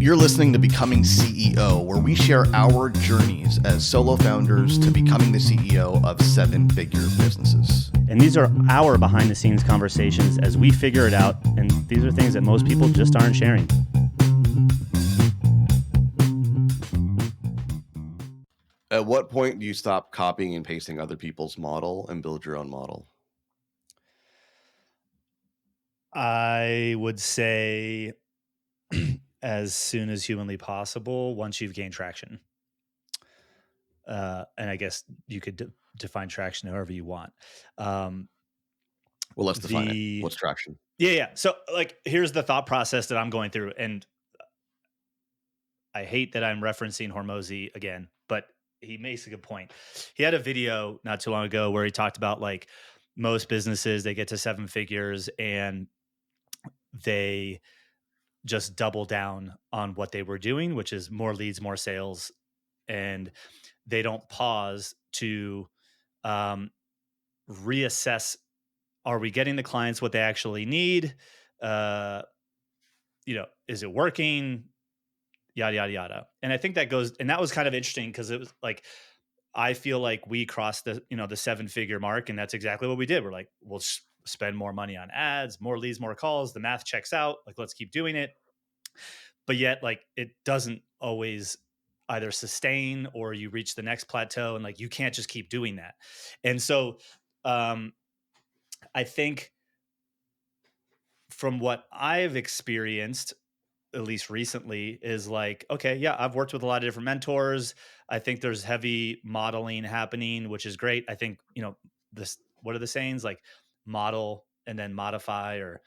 You're listening to Becoming CEO, where we share our journeys as solo founders to becoming the CEO of seven-figure businesses. And these are our behind-the-scenes conversations as we figure it out, and these are things that most people just aren't sharing. At what point do you stop copying and pasting other people's model and build your own model? I would say as soon as humanly possible, once you've gained traction. And I guess you could define traction however you want. Well, let's define it. What's traction? Yeah. So, here's the thought process that I'm going through, and I hate that I'm referencing Hormozi again, but he makes a good point. He had a video not too long ago where he talked about most businesses, they get to seven figures and they just double down on what they were doing, which is more leads, more sales, and they don't pause to reassess: are we getting the clients what they actually need? Is it working? Yada yada yada. And I think that goes, and that was kind of interesting because it was I feel like we crossed the the 7-figure mark, and that's exactly what we did. We're like, we'll spend more money on ads, more leads, more calls. The math checks out. Let's keep doing it. But yet, it doesn't always either sustain, or you reach the next plateau, and you can't just keep doing that. And so, I think from what I've experienced, at least recently, is okay, yeah, I've worked with a lot of different mentors. I think there's heavy modeling happening, which is great. I think, this, what are the sayings? Model and then modify, or,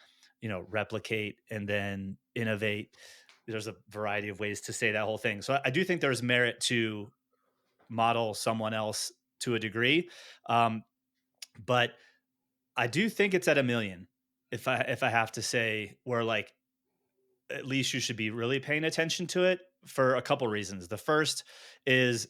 replicate and then innovate. There's a variety of ways to say that whole thing. So I do think there's merit to model someone else to a degree. But I do think it's at 1 million. If I have to say, where at least you should be really paying attention to it, for a couple reasons. The first is,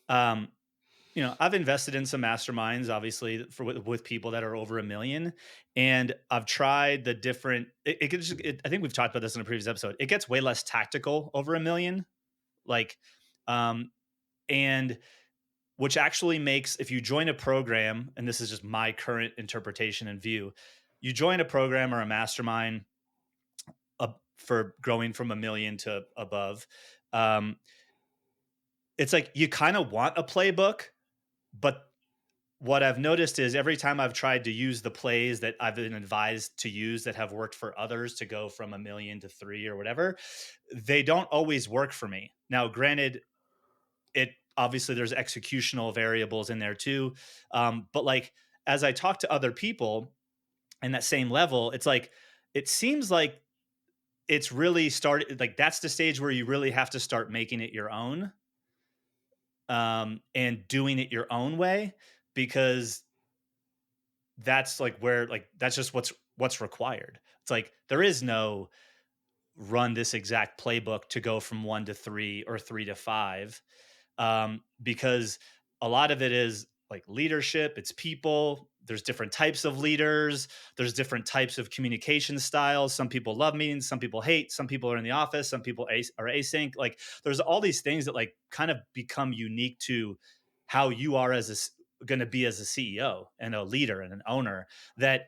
I've invested in some masterminds, obviously, with people that are over 1 million, and I've tried the different. I think we've talked about this in a previous episode. It gets way less tactical over 1 million, um, and which actually makes, if you join a program, and this is just my current interpretation and view, you join a program or a mastermind for growing from 1 million to above. It's you kind of want a playbook, but what I've noticed is every time I've tried to use the plays that I've been advised to use that have worked for others to go from 1 million to 3 or whatever, they don't always work for me. Now, granted, it obviously there's executional variables in there too. But as I talk to other people in that same level, it's it seems like it's really started, that's the stage where you really have to start making it your own, and doing it your own way, because that's where that's just what's required. It's there is no run this exact playbook to go from 1 to 3 or 3 to 5, because a lot of it is leadership. It's people. There's different types of leaders. There's different types of communication styles. Some people love meetings. Some people hate. Some people are in the office. Some people are async. There's all these things that kind of become unique to how you are going to be as a CEO and a leader and an owner. That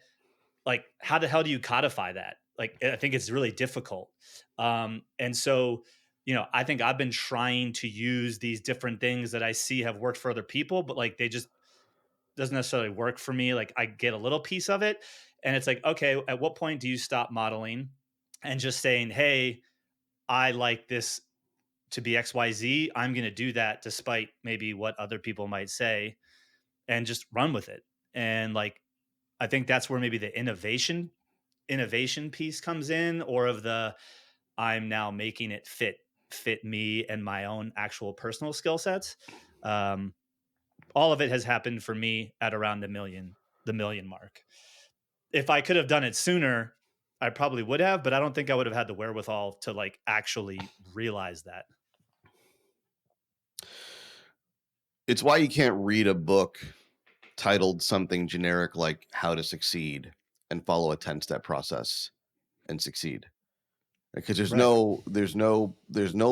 how the hell do you codify that? I think it's really difficult. And so, I think I've been trying to use these different things that I see have worked for other people, but they just doesn't necessarily work for me. I get a little piece of it, and it's okay, at what point do you stop modeling and just saying, hey, I like this to be XYZ. I'm going to do that despite maybe what other people might say, and just run with it. And I think that's where maybe the innovation piece comes in, or of the, I'm now making it fit me and my own actual personal skill sets. All of it has happened for me at around the million mark. If I could have done it sooner, I probably would have, but I don't think I would have had the wherewithal to actually realize that. It's why you can't read a book titled something generic like How to Succeed and follow a 10-step process and succeed. Because Right. there's no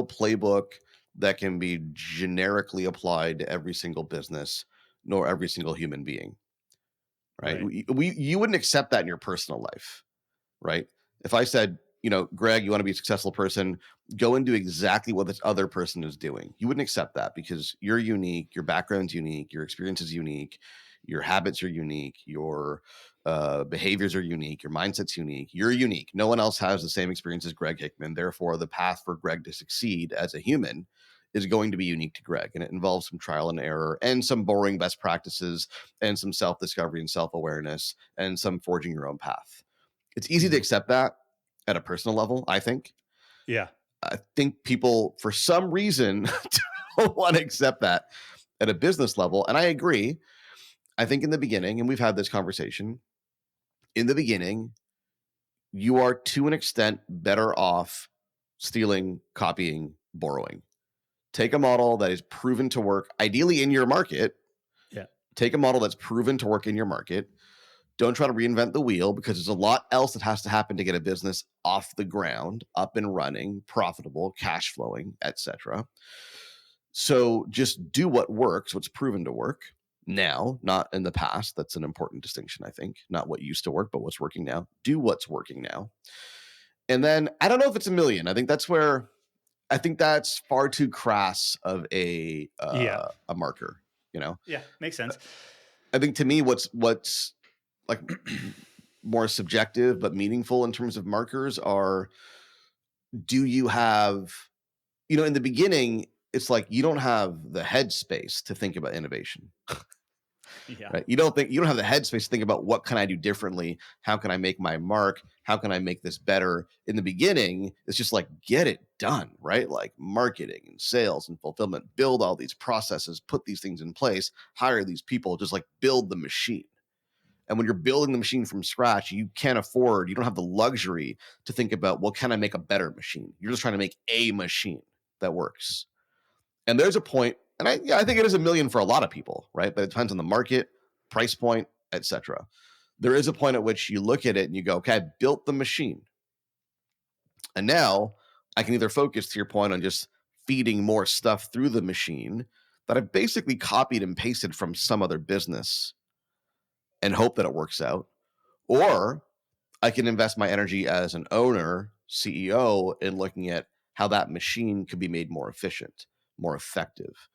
playbook that can be generically applied to every single business, nor every single human being, right? Right. You wouldn't accept that in your personal life, right? If I said, Greg, you want to be a successful person, go and do exactly what this other person is doing. You wouldn't accept that because you're unique, your background's unique, your experience is unique, your habits are unique, your behaviors are unique, your mindset's unique. You're unique. No one else has the same experience as Greg Hickman. Therefore, the path for Greg to succeed as a human is going to be unique to Greg. And it involves some trial and error and some boring best practices and some self discovery and self awareness and some forging your own path. It's easy to Mhm. accept that at a personal level, I think. Yeah. I think people, for some reason, don't want to accept that at a business level. And I agree. I think in the beginning, and we've had this conversation, in the beginning, you are to an extent better off stealing, copying, borrowing. Take a model that is proven to work, ideally in your market. Yeah. Take a model that's proven to work in your market. Don't try to reinvent the wheel because there's a lot else that has to happen to get a business off the ground, up and running, profitable, cash flowing, etc. So just do what works, what's proven to work now, not in the past. That's an important distinction, I think. Not what used to work, but what's working now. Do what's working now. And then I don't know if it's a million. I think that's far too crass of Yeah. a marker, you know. Yeah. Makes sense. I think to me what's like more subjective but meaningful in terms of markers are, do you have, in the beginning it's like you don't have the headspace to think about innovation, Yeah. right? You don't have the headspace to think about what can I do differently, how can I make my mark, how can I make this better. In the beginning it's just like get it done, right? Like marketing and sales and fulfillment, build all these processes, put these things in place, hire these people, just like build the machine. And when you're building the machine from scratch, you don't have the luxury to think about, well, can I make a better machine? You're just trying to make a machine that works. And there's a point, and I think it is a million for a lot of people, right? But it depends on the market, price point, etc. There is a point at which you look at it and you go, okay, I built the machine. And now I can either focus, to your point, on just feeding more stuff through the machine that I've basically copied and pasted from some other business and hope that it works out. Or I can invest my energy as an owner, CEO, in looking at how that machine could be made more efficient, more effective.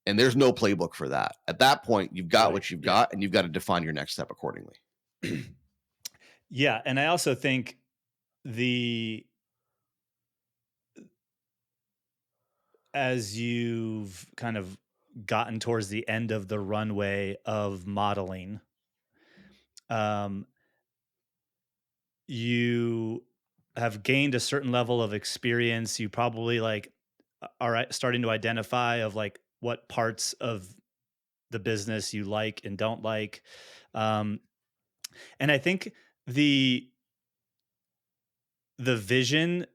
And there's no playbook for that. At that point, you've got Right. what you've Yeah. got, and you've got to define your next step accordingly. Yeah. And I also think the as you've kind of gotten towards the end of the runway of modeling, um, you have gained a certain level of experience. You probably like are starting to identify of like what parts of the business you like and don't like. Um, and I think the the vision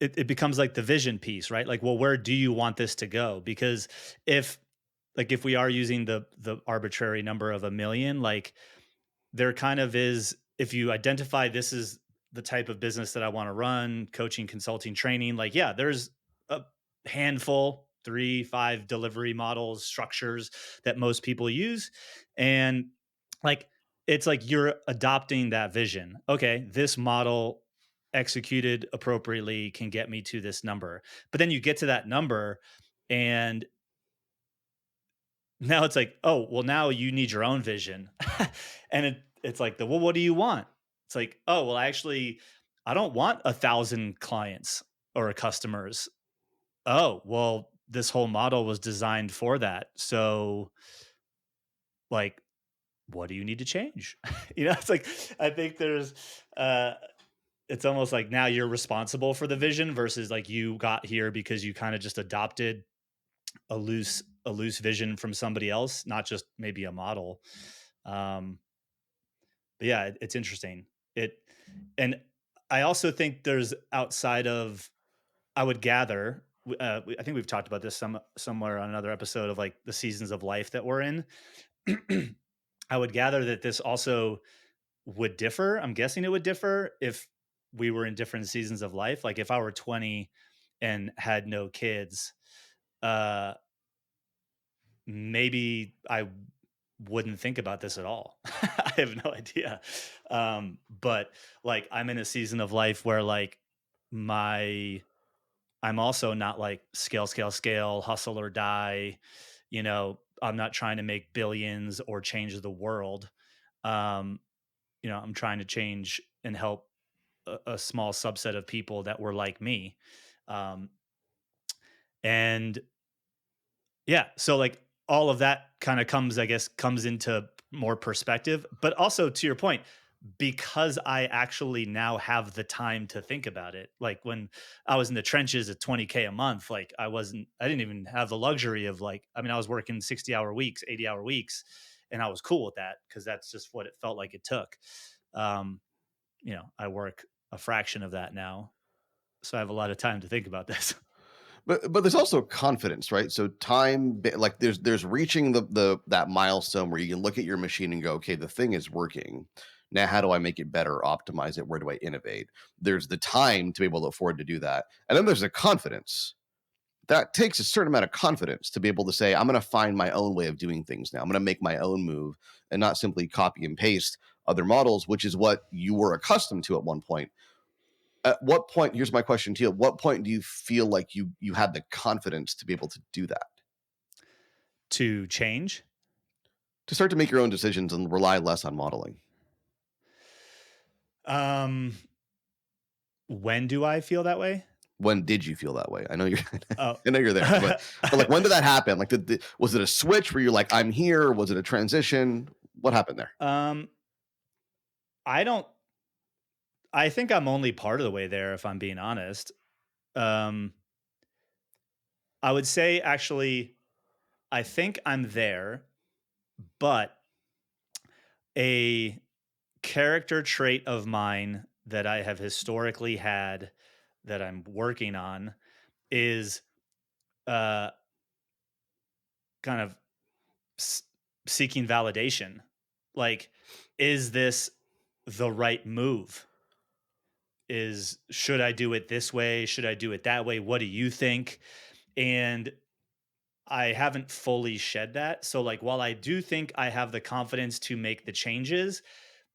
it becomes like the vision piece, right? Like, well, where do you want this to go? Because if if we are using the arbitrary number of a million, like there kind of is, if you identify this is the type of business that I want to run, coaching, consulting, training, like yeah, there's a handful, 3, 5 delivery models, structures that most people use. And like it's like you're adopting that vision. Okay, this model executed appropriately can get me to this number. But then you get to that number and now it's like, oh, well, now you need your own vision. And it's like, well, what do you want? It's like, oh, well, actually, I don't want 1,000 clients or customers. Oh, well, this whole model was designed for that. So, like, what do you need to change? It's like, I think uh, it's almost like now you're responsible for the vision versus like you got here because you kind of just adopted a loose vision from somebody else, not just maybe a model. Um, but yeah, it's interesting. It and I also think there's outside of I would gather. I think we've talked about this somewhere on another episode of like the seasons of life that we're in. I would gather that this also would differ. I'm guessing it would differ if we were in different seasons of life. Like if I were 20 and had no kids, uh, maybe I wouldn't think about this at all. I have no idea. But like I'm in a season of life where like my I'm also not like scale, scale, scale, hustle or die. You know, I'm not trying to make billions or change the world. Um, I'm trying to change and help a small subset of people that were like me. Um, and yeah, so like all of that kind of comes, I guess, comes into more perspective. But also to your point, because I actually now have the time to think about it. Like when I was in the trenches at 20K a month, like I didn't even have the luxury of like, I mean, I was working 60-hour weeks, 80-hour weeks, and I was cool with that because that's just what it felt like it took. Um, I work a fraction of that now. So I have a lot of time to think about this. But there's also confidence, right? So like there's reaching the that milestone where you can look at your machine and go, okay, the thing is working. Now, how do I make it better, optimize it? Where do I innovate? There's the time to be able to afford to do that. And then there's the confidence. That takes a certain amount of confidence to be able to say, I'm going to find my own way of doing things now. I'm going to make my own move and not simply copy and paste other models, which is what you were accustomed to at one point. At what point, here's my question to you, at what point do you feel like you had the confidence to be able to do that? To change. To start to make your own decisions and rely less on modeling? Um, when do I feel that way? When did you feel that way? I know you're Oh. I know you're there, but, like, when did that happen? Like, was it a switch where you're like, "I'm here"? Was it a transition? What happened there? um, I don't I think I'm only part of the way there if I'm being honest. Um, I would say actually I think I'm there, but a character trait of mine that I have historically had that I'm working on is uh kind of s- seeking validation. Like, is this the right move? Is should I do it this way? Should I do it that way? What do you think? And I haven't fully shed that. So, like, while I do think I have the confidence to make the changes,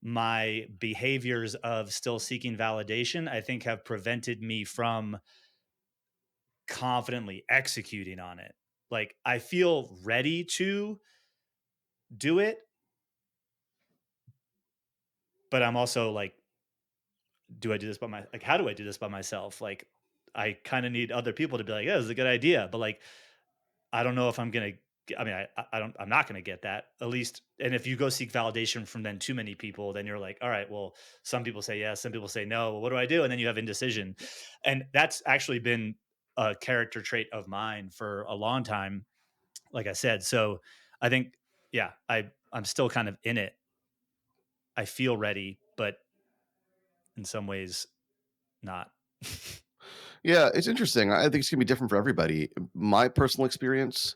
my behaviors of still seeking validation, I think, have prevented me from confidently executing on it. Like, I feel ready to do it, but I'm also like, do I do this by my like how do I do this by myself? Like I kind of need other people to be like, yeah, this is a good idea. But like I don't know if I'm gonna I mean, I don't I'm not gonna get that. At least and if you go seek validation from then too many people, then you're like, all right, well, some people say yes, some people say no. Well, what do I do? And then you have indecision. And that's actually been a character trait of mine for a long time, like I said. So I think, yeah, I'm still kind of in it. I feel ready, but in some ways not. Yeah, it's interesting. I think it's gonna be different for everybody. My personal experience,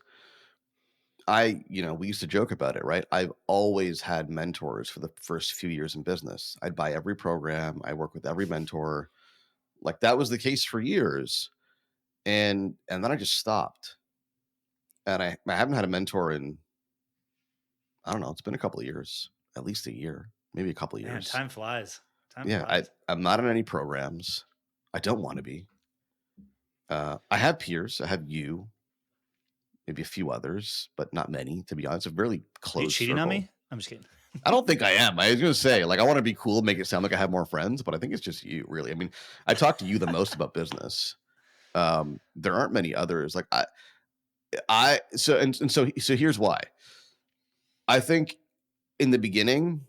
we used to joke about it, right? I've always had mentors for the first few years in business. I'd buy every program, I work with every mentor. Like, that was the case for years, and then I just stopped, and I haven't had a mentor in, I don't know, it's been a couple of years, at least a year, maybe a couple of Man, years. time flies. Time Yeah, flies. I'm not in any programs. I don't wanna be. I have peers. I have you, maybe a few others, but not many, to be honest, a really Are you close cheating on circle. me? I'm just kidding. I don't think I am. I was gonna say, like, I wanna be cool, make it sound like I have more friends, but I think it's just you, really. I mean, I talk to you the most about business. There aren't many others. Like, I so here's why. I think in the beginning,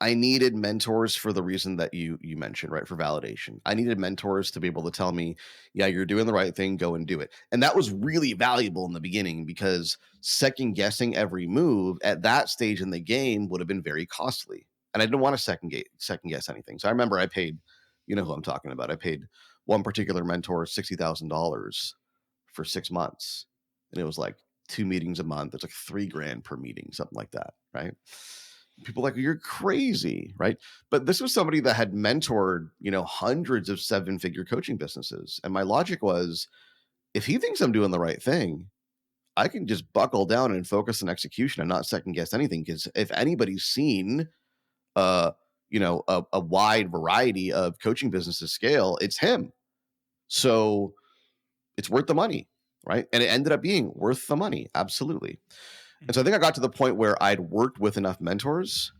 I needed mentors for the reason that you mentioned, right? For validation. I needed mentors to be able to tell me, "Yeah, you're doing the right thing, go and do it." And that was really valuable in the beginning because second guessing every move at that stage in the game would have been very costly. And I didn't want to second guess anything. So I remember I paid, you know who I'm talking about. I paid one particular mentor $60,000 for 6 months. And it was like 2 meetings a month. It's like 3 grand per meeting, something like that, right? People like, you're crazy, right? But this was somebody that had mentored, hundreds of seven-figure coaching businesses. And my logic was, if he thinks I'm doing the right thing, I can just buckle down and focus on execution and not second guess anything. Because if anybody's seen, uh, a wide variety of coaching businesses scale, it's him. So it's worth the money, right? And it ended up being worth the money, absolutely. And so I Mhm. think I got to the point where I'd worked with enough mentors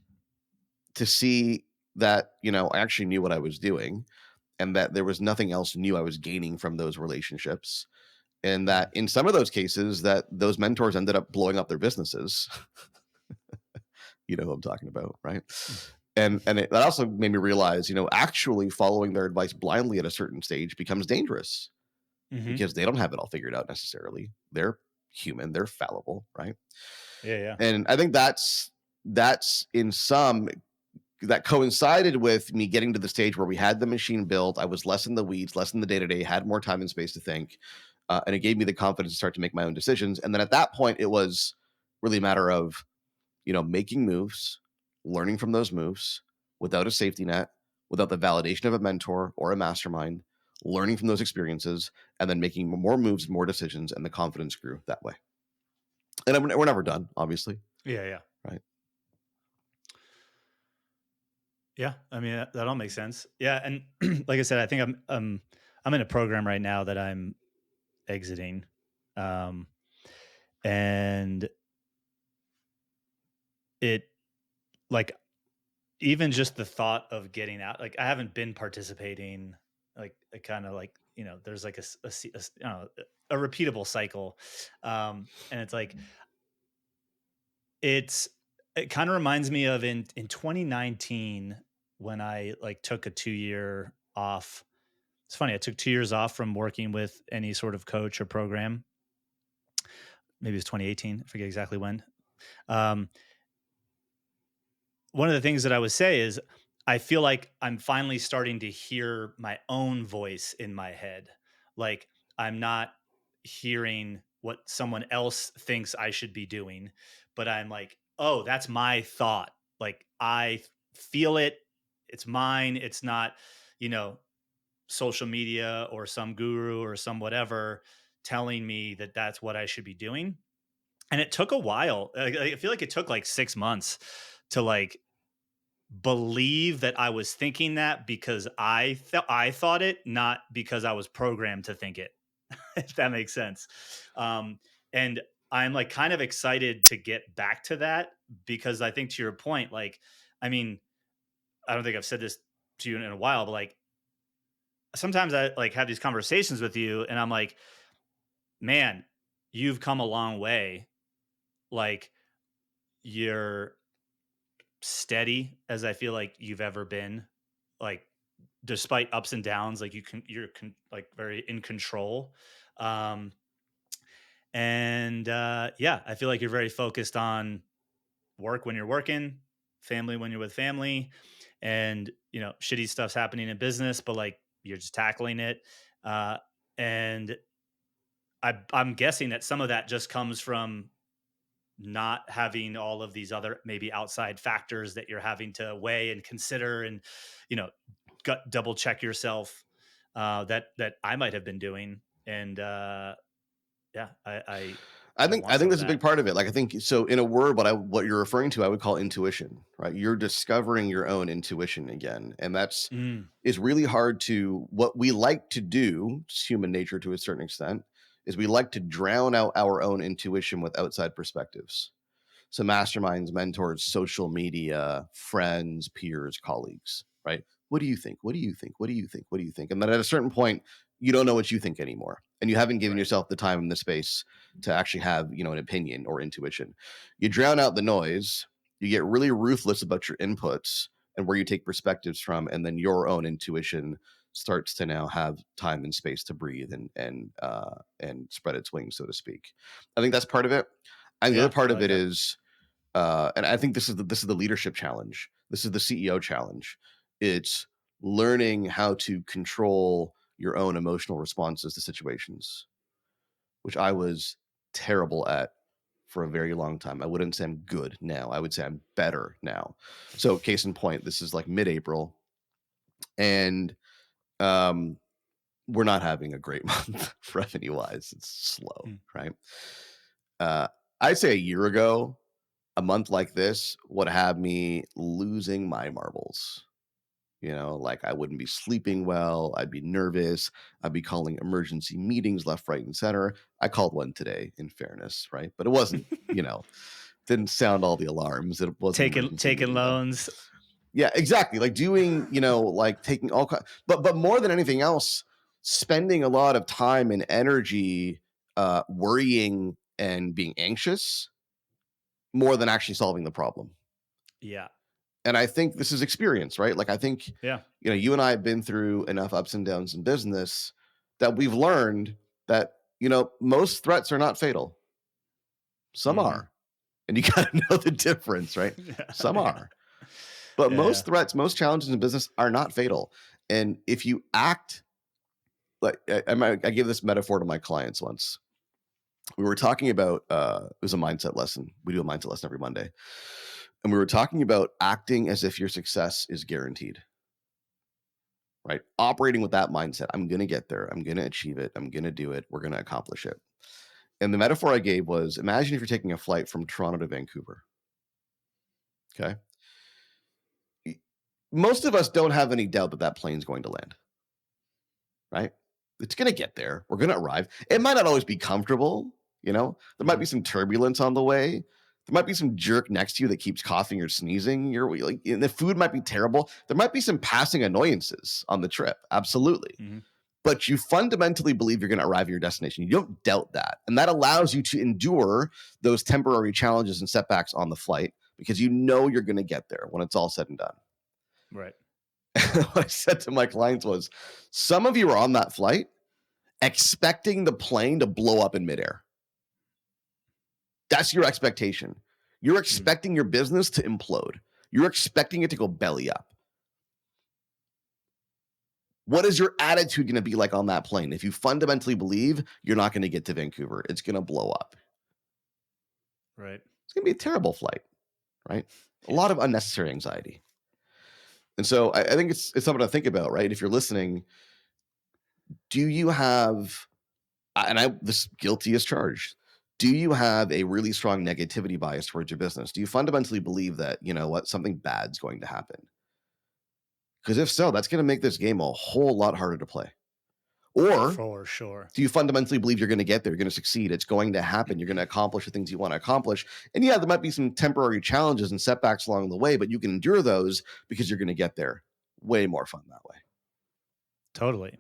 to see that, I actually knew what I was doing and that there was nothing else new I was gaining from those relationships. And that Mhm. in some of those cases that those mentors ended up blowing up their businesses. You know who I'm talking about, right? That also made me realize, actually following their advice blindly at a certain stage becomes dangerous Mhm. because they don't have it all figured out necessarily. They're human, they're fallible, right? Yeah, yeah. And I think that's in some that coincided with me getting to the stage where we had the machine built. I was less in the weeds, less in the day to day, had more time and space to think. And it gave me the confidence to start to make my own decisions. And then at that point, it was really a matter of, making moves, learning from those moves without a safety net, without the validation of a mentor or a mastermind, learning from those experiences, and then making more moves, more decisions. And the confidence grew that way. And we're never done, obviously, Yeah, yeah. right? Yeah, I mean, that all makes sense. Yeah, and like I said, I think I'm in a program right now that I'm exiting, um, and it like even just the thought of getting out. Like I haven't been participating. Like I kind of like there's like I don't know, a repeatable cycle, and it's like it's it kind of reminds me of in 2019 when I like took a 2 year off. It's funny. I took 2 years off from working with any sort of coach or program. Maybe it was 2018. I forget exactly when. Um, One of the things that I would say is I feel like I'm finally starting to hear my own voice in my head. Like I'm not hearing what someone else thinks I should be doing, but I'm like, oh, that's my thought. Like I feel it. It's mine. It's not, you know, social media or some guru or some whatever telling me that that's what I should be doing. And it took a while. I feel like it took like 6 months to like believe that I was thinking that because I thought it, not because I was programmed to think it. If that makes sense. Um, and I'm like kind of excited to get back to that because I think to your point, like, I mean, I don't think I've said this to you in a while, but like sometimes I like have these conversations with you and I'm like, man, you've come a long way. Like you're steady as I feel like you've ever been. Like despite ups and downs, like like very in control. Um, and yeah, I feel like you're very focused on work when you're working, family when you're with family, and shitty stuff's happening in business, but like you're just tackling it. Uh, and I'm guessing that some of that just comes from not having all of these other maybe outside factors that you're having to weigh and consider and you know gut double check yourself that I might have been doing and yeah I I think want I think some of that's a that. big part of it. Like I think so in a word, what you're referring to, I would call intuition, right? You're discovering your own intuition again. And that's Mm, is really hard to what we like to do, it's human nature to a certain extent, is we like to drown out our own intuition with outside perspectives. So masterminds, mentors, social media, friends, peers, colleagues, right? What do you think? What do you think? What do you think? What do you think? And then at a certain point, you don't know what you think anymore. And you haven't given right. yourself the time and the space to actually have, an opinion or intuition. You drown out the noise, you get really ruthless about your inputs and where you take perspectives from, and then your own intuition starts to now have time and space to breathe and spread its wings, so to speak. I think that's part of it. And the other Yeah, part I of like it that. is and I think this is the leadership challenge. This is the CEO challenge. It's learning how to control your own emotional responses to situations, which I was terrible at for a very long time. I wouldn't say I'm good now. I would say I'm better now. So case in point, this is like mid-April, and um we're not having a great month revenue wise. It's slow, Mm. right? Uh I'd say a year ago, a month like this would have me losing my marbles. Like I wouldn't be sleeping well. I'd be nervous. I'd be calling emergency meetings left, right, and center. I called one today, in fairness, right? But it wasn't, didn't sound all the alarms. It was an emergency Taking meeting, though. loans. Yeah, exactly. Like doing, like taking but more than anything else, spending a lot of time and energy worrying and being anxious more than actually solving the problem. Yeah. And I think this is experience, right? Like I think, Yeah. you and I have been through enough ups and downs in business that we've learned that, most threats are not fatal. Some Mhm. are. And you got to know the difference, right? Yeah. Some Yeah. are. But Yeah. most threats, most challenges in business are not fatal. And if you act like I gave this metaphor to my clients once. We were talking about it was a mindset lesson. We do a mindset lesson every Monday. And we were talking about acting as if your success is guaranteed. Right? Operating with that mindset. I'm gonna get there. I'm gonna achieve it. I'm gonna do it. We're gonna accomplish it. And the metaphor I gave was imagine if you're taking a flight from Toronto to Vancouver. Okay. Most of us don't have any doubt that that plane's going to land, right? It's going to get there. We're going to arrive. It might not always be comfortable. There might Mhm. be some turbulence on the way. There might be some jerk next to you that keeps coughing or sneezing. You're like, and the food might be terrible. There might be some passing annoyances on the trip. Absolutely. Mhm. But you fundamentally believe you're going to arrive at your destination. You don't doubt that. And that allows you to endure those temporary challenges and setbacks on the flight because you know you're going to get there when it's all said and done. Right. What I said to my clients was some of you are on that flight expecting the plane to blow up in midair. That's your expectation. You're Mhm. expecting your business to implode. You're expecting it to go belly up. What is your attitude going to be like on that plane? If you fundamentally believe you're not going to get to Vancouver, it's going to blow up. Right. It's going to be a terrible flight, right? A Yeah. lot of unnecessary anxiety. And so I think it's something to think about, right? If you're listening, do you have and I this guilty as charged. Do you have a really strong negativity bias towards your business? Do you fundamentally believe that, something bad's going to happen? Because if so, that's going to make this game a whole lot harder to play. Or For sure. do you fundamentally believe you're going to get there? You're going to succeed. It's going to happen. You're going to accomplish the things you want to accomplish. And yeah, there might be some temporary challenges and setbacks along the way, but you can endure those because you're going to get there. Way more fun that way. Totally.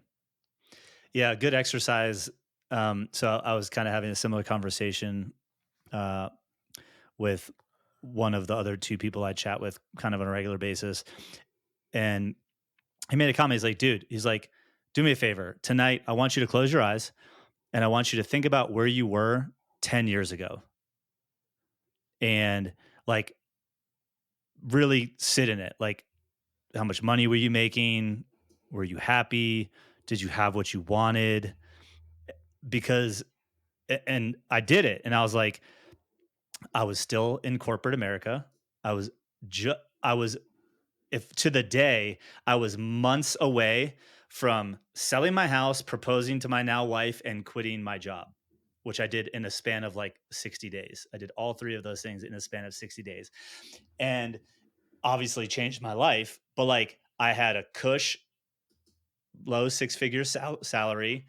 Yeah, good exercise. So I was kind of having a similar conversation uh, with one of the other two people I chat with kind of on a regular basis. And he made a comment. He's like, dude, he's like, do me a favor. Tonight, I want you to close your eyes and I want you to think about where you were 10 years ago and like really sit in it. Like, how much money were you making? Were you happy? Did you have what you wanted? Because, and I did it. And I was like, I was still in corporate America. I was, I was, if to the day, I was months away from selling my house, proposing to my now wife, and quitting my job, which I did in a span of like 60 days. I did all three of those things in a span of 60 days. And obviously changed my life, but like I had a cush low six-figure salary.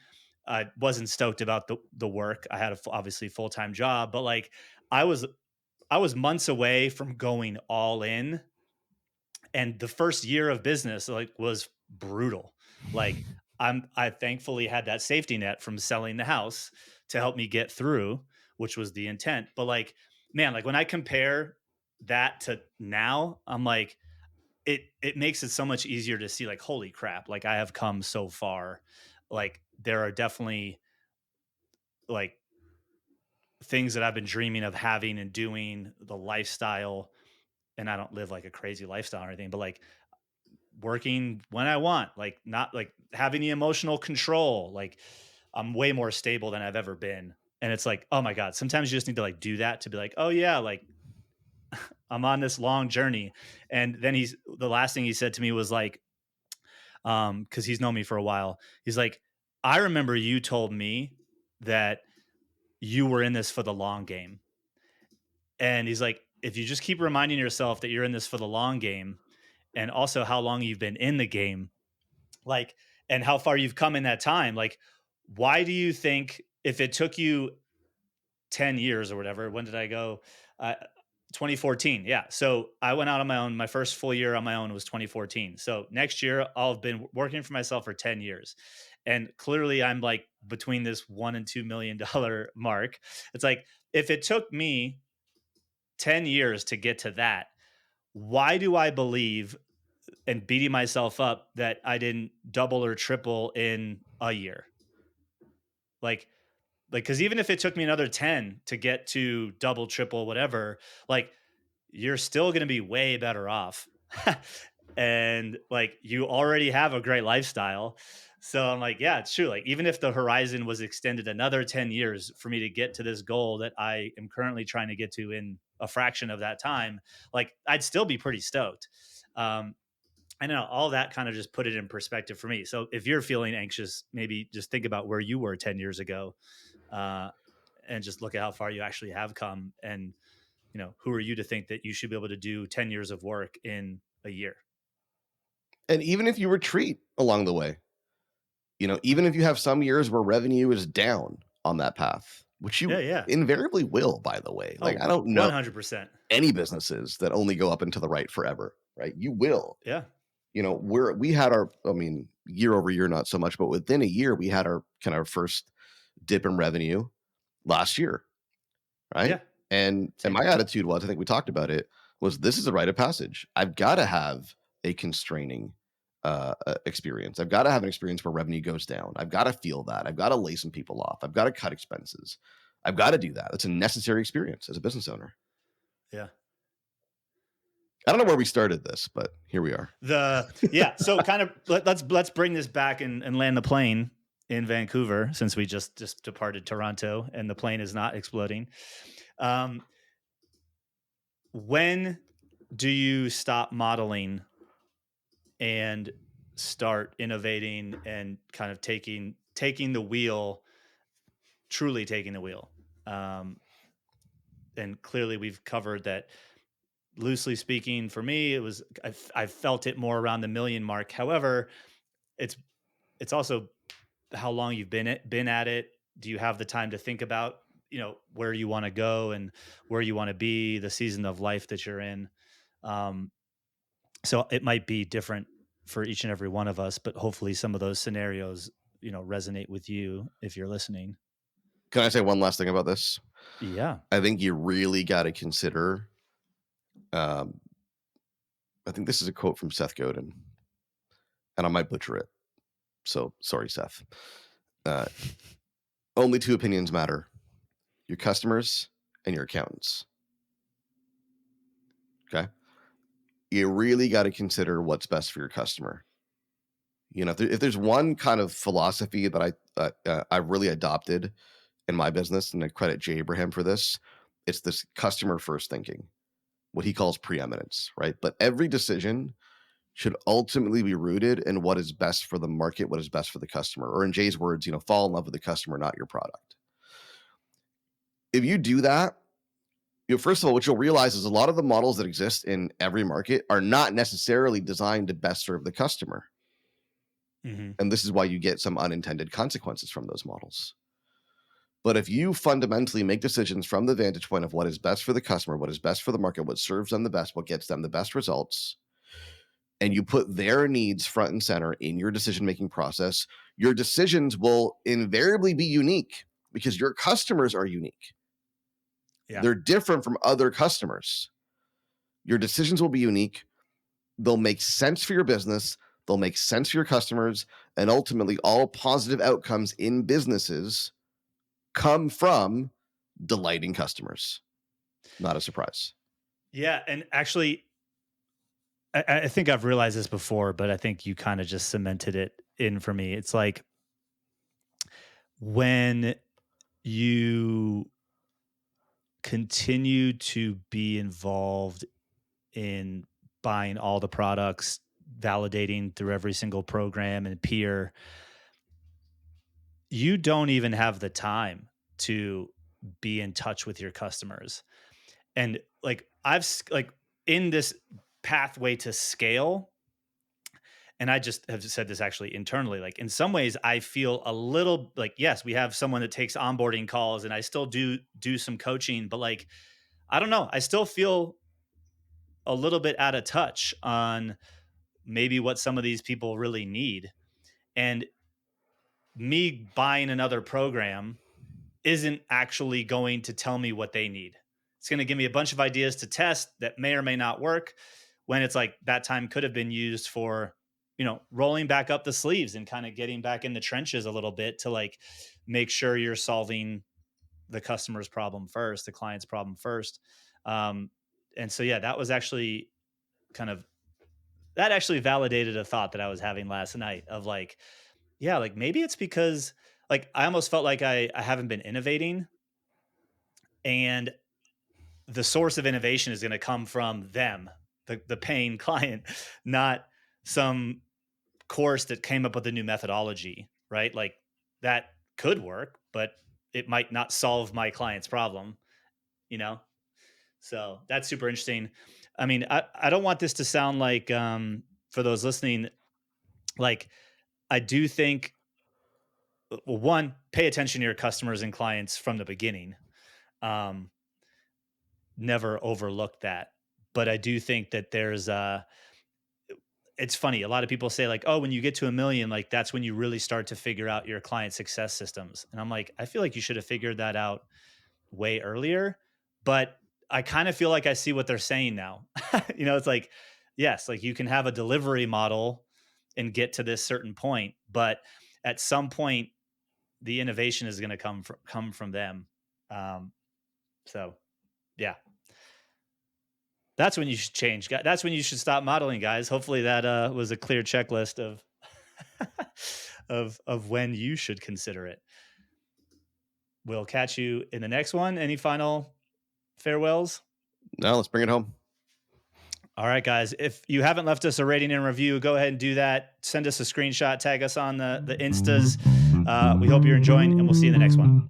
I wasn't stoked about the work. I had a obviously full-time job, but like I was I was months away from going all in, and the first year of business like was brutal. Like I thankfully had that safety net from selling the house to help me get through, which was the intent. But like man, like when I compare that to now, I'm like it makes it so much easier to see like holy crap, like I have come so far. Like there are definitely like things that I've been dreaming of having and doing, the lifestyle, and I don't live like a crazy lifestyle or anything, but like working when I want, like not like having the emotional control. Like I'm way more stable than I've ever been. And it's like, oh my God, sometimes you just need to like do that to be like, oh yeah, like I'm on this long journey. And then the last thing he said to me was like, because he's known me for a while, he's like, I remember you told me that you were in this for the long game. And he's like, if you just keep reminding yourself that you're in this for the long game, and also how long you've been in the game, like, and how far you've come in that time, like, why do you think if it took you 10 years or whatever, when did I go? Uh, 2014. Yeah. So I went out on my own. My first full year on my own was 2014. So next year, I'll have been working for myself for 10 years. And clearly, I'm like between this $1 and $2 million mark. It's like, if it took me 10 years to get to that, why do I believe and beating myself up that I didn't double or triple in a year? Like, because even if it took me another 10 to get to double, triple, whatever, like you're still going to be way better off. And like you already have a great lifestyle. So I'm like, yeah, it's true. Like, even if the horizon was extended another 10 years for me to get to this goal that I am currently trying to get to in a fraction of that time, like I'd still be pretty stoked. Um, I know all that kind of just put it in perspective for me. So if you're feeling anxious, maybe just think about where you were 10 years ago, uh, and just look at how far you actually have come. And, who are you to think that you should be able to do 10 years of work in a year? And even if you retreat along the way, even if you have some years where revenue is down on that path, which Yeah. you Yeah. invariably will, by the way. Like, I Oh, don't know 100%. any businesses that only go up and to the right forever, right? You will. Yeah. We had our, I mean, year over year, not so much, but within a year, we had our kind of first dip in revenue last year, right? Yeah. And Same. my attitude was, I think we talked about it, was this is a rite of passage. I've got to have a constraining experience. I've got to have an experience where revenue goes down. I've got to feel that. I've got to lay some people off. I've got to cut expenses. I've got to do that. It's a necessary experience as a business owner. Yeah. I don't know where we started this, but here we are. Yeah. So kind of let's bring this back and land the plane in Vancouver, since we just departed Toronto and the plane is not exploding. Um, when do you stop modeling and start innovating and kind of taking the wheel, truly taking the wheel? Um, and clearly, we've covered that. Loosely speaking, for me, it was I felt it more around the million mark. However, it's it's also how long you've been at it. Do you have the time to think about where you want to go and where you want to be, the season of life that you're in? Um, so it might be different for each and every one of us, but hopefully some of those scenarios resonate with you if you're listening. Can I say one last thing about this? Yeah. I think you really got to consider. Um, I think this is a quote from Seth Godin, and I might butcher it. So sorry, Seth. Uh, Only two opinions matter: your customers and your accountants. Okay. You really got to consider what's best for your customer. If there's one kind of philosophy that I really adopted in my business, and I credit Jay Abraham for this, it's this customer first thinking, what he calls preeminence, right? But every decision should ultimately be rooted in what is best for the market, what is best for the customer, or in Jay's words, fall in love with the customer, not your product. If you do that, first of all, what you'll realize is a lot of the models that exist in every market are not necessarily designed to best serve the customer. Hmm. And this is why you get some unintended consequences from those models. But if you fundamentally make decisions from the vantage point of what is best for the customer, what is best for the market, what serves them the best, what gets them the best results, and you put their needs front and center in your decision making process, your decisions will invariably be unique because your customers are unique. Yeah. They're different from other customers. Your decisions will be unique. They'll make sense for your business. They'll make sense for your customers. And ultimately, all positive outcomes in businesses come from delighting customers. Not a surprise. Yeah. And actually, I think I've realized this before, but I think you kind of just cemented it in for me. It's like when you continue to be involved in buying all the products, validating through every single program and peer, you don't even have the time to be in touch with your customers. And like like in this pathway to scale, and I just have said this actually internally, like in some ways I feel a little like, yes, we have someone that takes onboarding calls and I still do some coaching, but like I don't know, I still feel a little bit out of touch on maybe what some of these people really need. And me buying another program isn't actually going to tell me what they need. It's going to give me a bunch of ideas to test that may or may not work, when it's like that time could have been used for, rolling back up the sleeves and kind of getting back in the trenches a little bit to like make sure you're solving the customer's problem first, the client's problem first. Um, and so, yeah, that was actually kind of that actually validated a thought that I was having last night of like, yeah, like maybe it's because like I almost felt like I haven't been innovating, and the source of innovation is going to come from them, the paying client, not some course that came up with a new methodology, right? Like that could work, but it might not solve my client's problem, you know? So that's super interesting. I mean, I don't want this to sound like, for those listening, like I do think, well, one, pay attention to your customers and clients from the beginning. Um, Never overlook that. But I do think that it's funny. A lot of people say like, oh, when you get to 1 million, like that's when you really start to figure out your client success systems. And I'm like, I feel like you should have figured that out way earlier. But I kind of feel like I see what they're saying now. It's like, yes, like you can have a delivery model and get to this certain point, but at some point, the innovation is going to come from them. Um, so yeah, that's when you should change. That's when you should stop modeling, guys. Hopefully that was a clear checklist of of when you should consider it. We'll catch you in the next one. Any final farewells? No, let's bring it home. All right, guys. If you haven't left us a rating and review, go ahead and do that. Send us a screenshot, tag us on the Instas. We hope you're enjoying, and we'll see you in the next one.